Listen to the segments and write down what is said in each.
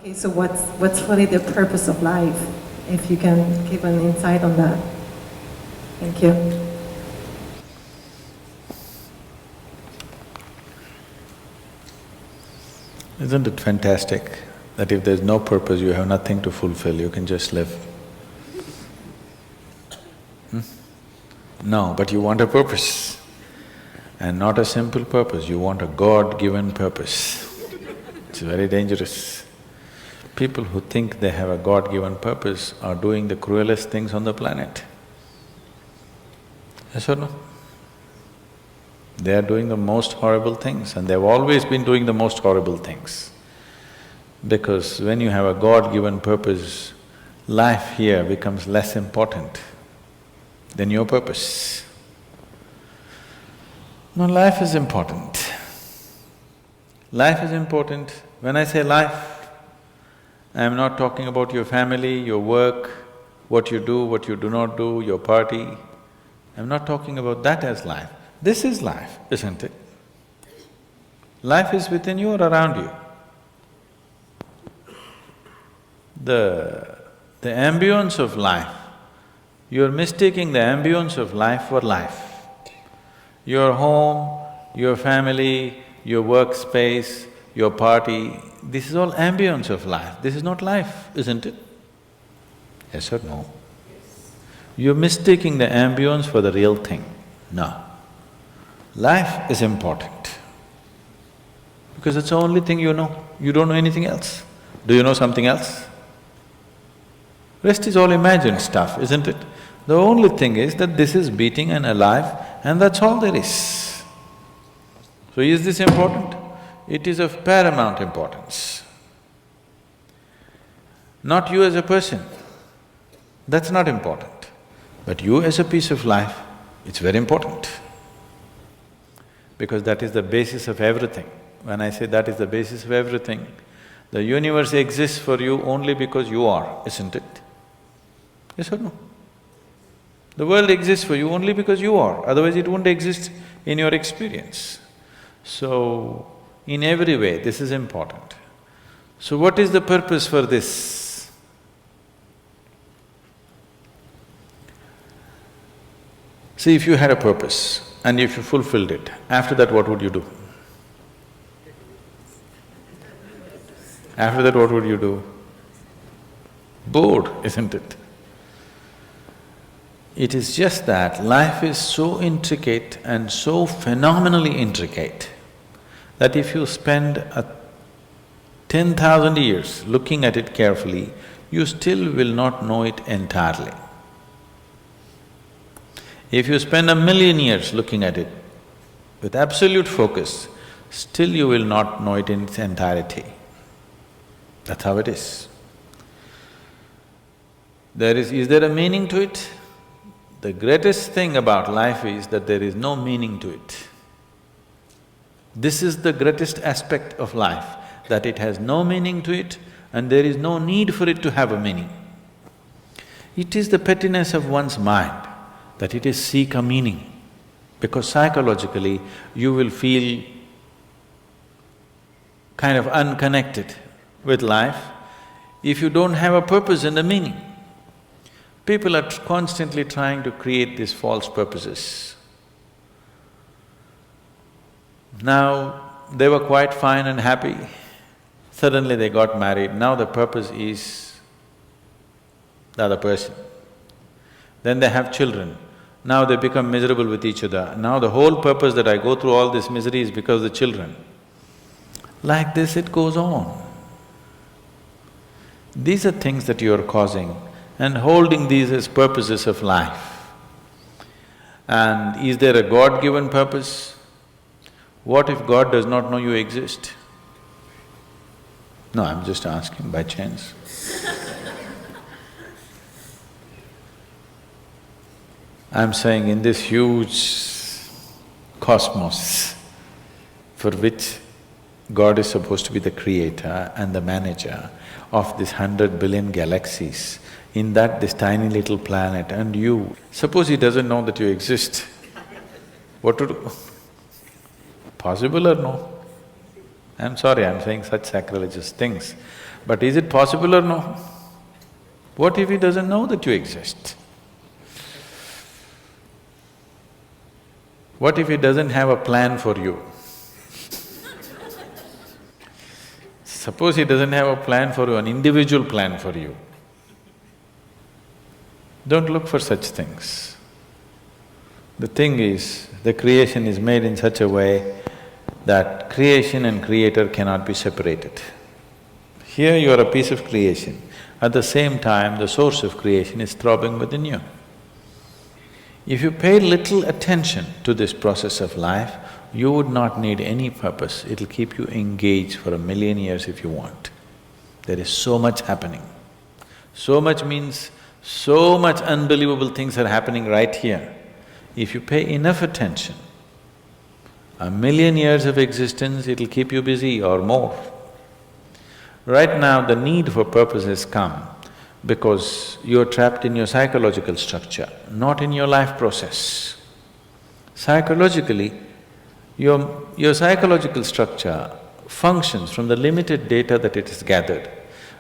Okay, so what's really the purpose of life? If you can give an insight on that. Thank you. Isn't it fantastic that if there's no purpose, you have nothing to fulfill, you can just live? No, but you want a purpose. And not a simple purpose, you want a God-given purpose. It's very dangerous. People who think they have a God-given purpose are doing the cruelest things on the planet. Yes or no? They are doing the most horrible things, and they've always been doing the most horrible things. Because when you have a God-given purpose, life here becomes less important than your purpose. No, life is important. Life is important. When I say life, I am not talking about your family, your work, what you do not do, your party. I'm not talking about that as life. This is life, isn't it? Life is within you or around you. The ambience of life, you're mistaking the ambience of life for life. Your home, your family, your workspace, your party, this is all ambience of life. This is not life, isn't it? Yes or no? You're mistaking the ambience for the real thing. No. Life is important because it's the only thing you know. You don't know anything else. Do you know something else? Rest is all imagined stuff, isn't it? The only thing is that this is beating and alive and that's all there is. So is this important? It is of paramount importance. Not you as a person, that's not important. But you as a piece of life, it's very important. Because that is the basis of everything. When I say that is the basis of everything, the universe exists for you only because you are, isn't it? Yes or no? The world exists for you only because you are, otherwise it wouldn't exist in your experience. So, in every way, this is important. So what is the purpose for this? See, if you had a purpose and if you fulfilled it, after that what would you do? After that what would you do? Bored, isn't it? It is just that life is so intricate and so phenomenally intricate that if you spend 10,000 years looking at it carefully, you still will not know it entirely. If you spend 1,000,000 years looking at it with absolute focus, still you will not know it in its entirety. That's how it is. Is there a meaning to it? The greatest thing about life is that there is no meaning to it. This is the greatest aspect of life, that it has no meaning to it and there is no need for it to have a meaning. It is the pettiness of one's mind that it is seek a meaning, because psychologically you will feel kind of unconnected with life if you don't have a purpose and a meaning. People are constantly trying to create these false purposes. Now, they were quite fine and happy, suddenly they got married, now the purpose is the other person. Then they have children, now they become miserable with each other. Now the whole purpose that I go through all this misery is because of the children. Like this it goes on. These are things that you are causing and holding these as purposes of life. And is there a God-given purpose? What if God does not know you exist? No, I'm just asking by chance. I'm saying in this huge cosmos for which God is supposed to be the creator and the manager of this 100 billion galaxies, in that this tiny little planet and you, suppose he doesn't know that you exist, what to do? Possible or no? I'm sorry, I'm saying such sacrilegious things. But is it possible or no? What if he doesn't know that you exist? What if he doesn't have a plan for you? Suppose he doesn't have a plan for you, an individual plan for you. Don't look for such things. The thing is, the creation is made in such a way that creation and creator cannot be separated. Here you are a piece of creation, at the same time the source of creation is throbbing within you. If you pay little attention to this process of life, you would not need any purpose, it'll keep you engaged for 1,000,000 years if you want. There is so much happening. So much means so much unbelievable things are happening right here. If you pay enough attention, 1,000,000 years of existence, it'll keep you busy or more. Right now, the need for purpose has come because you're trapped in your psychological structure, not in your life process. Psychologically, your psychological structure functions from the limited data that it has gathered.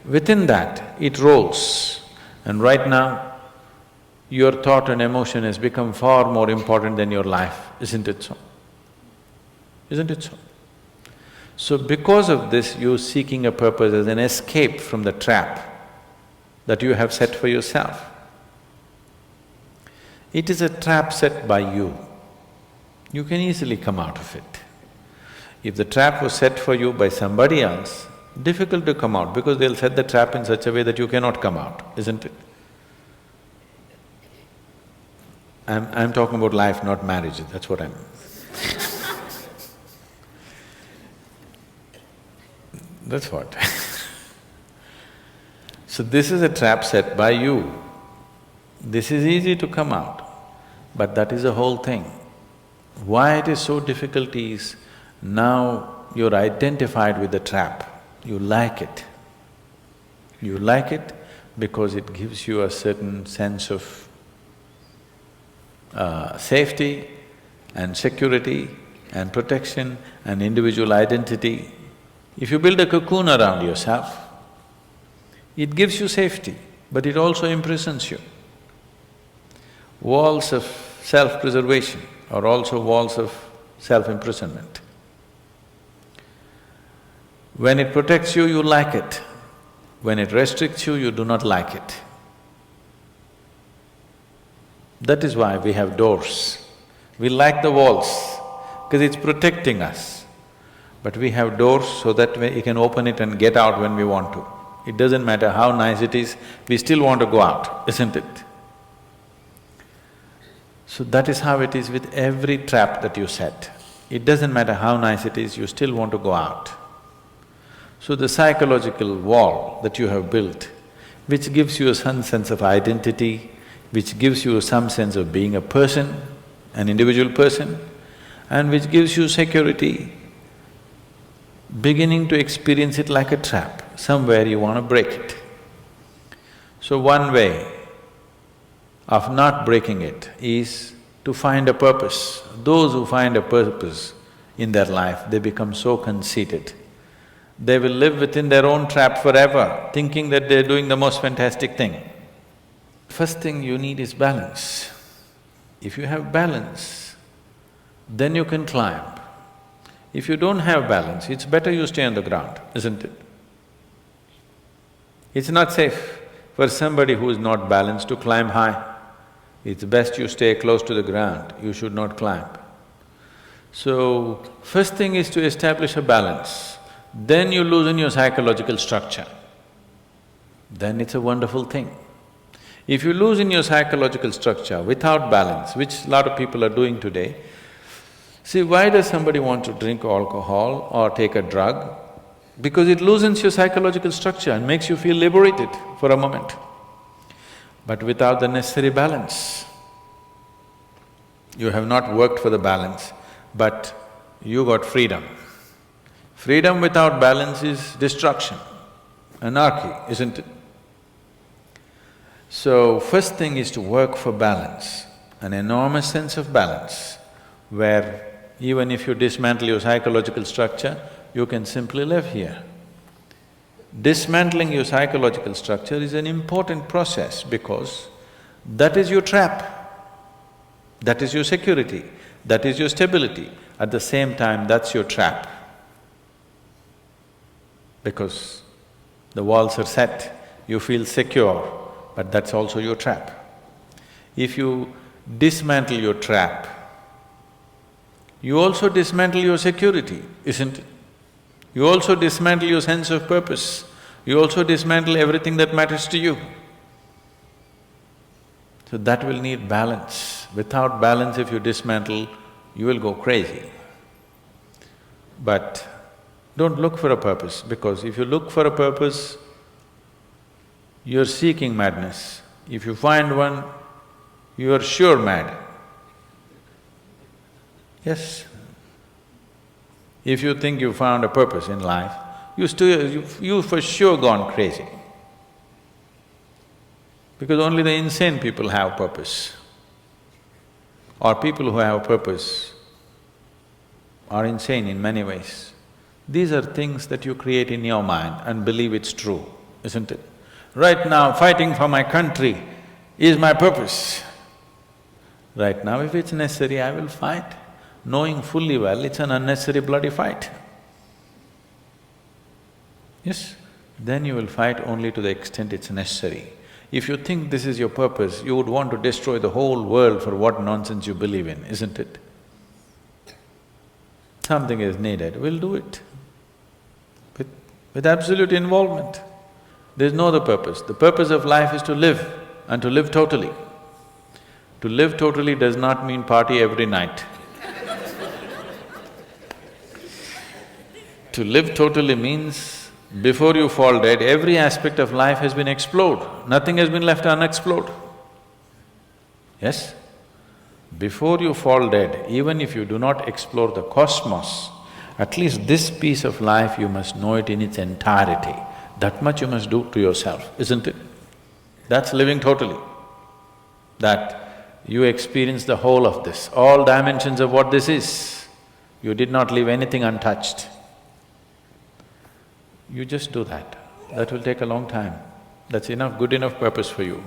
Within that, it rolls. And right now, your thought and emotion has become far more important than your life, isn't it so? Isn't it so? So because of this, you're seeking a purpose as an escape from the trap that you have set for yourself. It is a trap set by you. You can easily come out of it. If the trap was set for you by somebody else, difficult to come out because they'll set the trap in such a way that you cannot come out, isn't it? I'm talking about life, not marriage, that's what I'm… That's what. So this is a trap set by you. This is easy to come out, but that is the whole thing. Why it is so difficult is, now you're identified with the trap, you like it. You like it because it gives you a certain sense of safety and security and protection and individual identity. If you build a cocoon around yourself, it gives you safety, but it also imprisons you. Walls of self-preservation are also walls of self-imprisonment. When it protects you, you like it. When it restricts you, you do not like it. That is why we have doors. We like the walls, because it's protecting us. But we have doors so that we can open it and get out when we want to. It doesn't matter how nice it is, we still want to go out, isn't it? So that is how it is with every trap that you set. It doesn't matter how nice it is, you still want to go out. So the psychological wall that you have built, which gives you some sense of identity, which gives you some sense of being a person, an individual person, and which gives you security, beginning to experience it like a trap, somewhere you want to break it. So one way of not breaking it is to find a purpose. Those who find a purpose in their life, they become so conceited. They will live within their own trap forever, thinking that they're doing the most fantastic thing. First thing you need is balance. If you have balance, then you can climb. If you don't have balance, it's better you stay on the ground, isn't it? It's not safe for somebody who is not balanced to climb high. It's best you stay close to the ground, you should not climb. So, first thing is to establish a balance, then you loosen your psychological structure. Then it's a wonderful thing. If you loosen your psychological structure without balance, which a lot of people are doing today, see, why does somebody want to drink alcohol or take a drug? Because it loosens your psychological structure and makes you feel liberated for a moment. But without the necessary balance, you have not worked for the balance, but you got freedom. Freedom without balance is destruction, anarchy, isn't it? So, first thing is to work for balance, an enormous sense of balance, where even if you dismantle your psychological structure, you can simply live here. dismantling your psychological structure is an important process because that is your trap. That is your security, that is your stability. At the same time, that's your trap. Because the walls are set, you feel secure, but that's also your trap. If you dismantle your trap, you also dismantle your security, isn't it? You also dismantle your sense of purpose, you also dismantle everything that matters to you. So that will need balance. Without balance, if you dismantle, you will go crazy. But don't look for a purpose, because if you look for a purpose, you're seeking madness. If you find one, you are sure mad. Yes. If you think you found a purpose in life, you for sure gone crazy. Because only the insane people have purpose. Or people who have purpose are insane in many ways. These are things that you create in your mind and believe it's true, isn't it? Right now, fighting for my country is my purpose. Right now, if it's necessary, I will fight, knowing fully well it's an unnecessary bloody fight. Yes? Then you will fight only to the extent it's necessary. If you think this is your purpose, you would want to destroy the whole world for what nonsense you believe in, isn't it? Something is needed, we'll do it. With absolute involvement. There's no other purpose. The purpose of life is to live, and to live totally. To live totally does not mean party every night. To live totally means before you fall dead, every aspect of life has been explored, nothing has been left unexplored. Yes? Before you fall dead, even if you do not explore the cosmos, at least this piece of life you must know it in its entirety. That much you must do to yourself, isn't it? That's living totally. That you experience the whole of this, all dimensions of what this is. You did not leave anything untouched. You just do that. That will take a long time. That's enough, good enough purpose for you.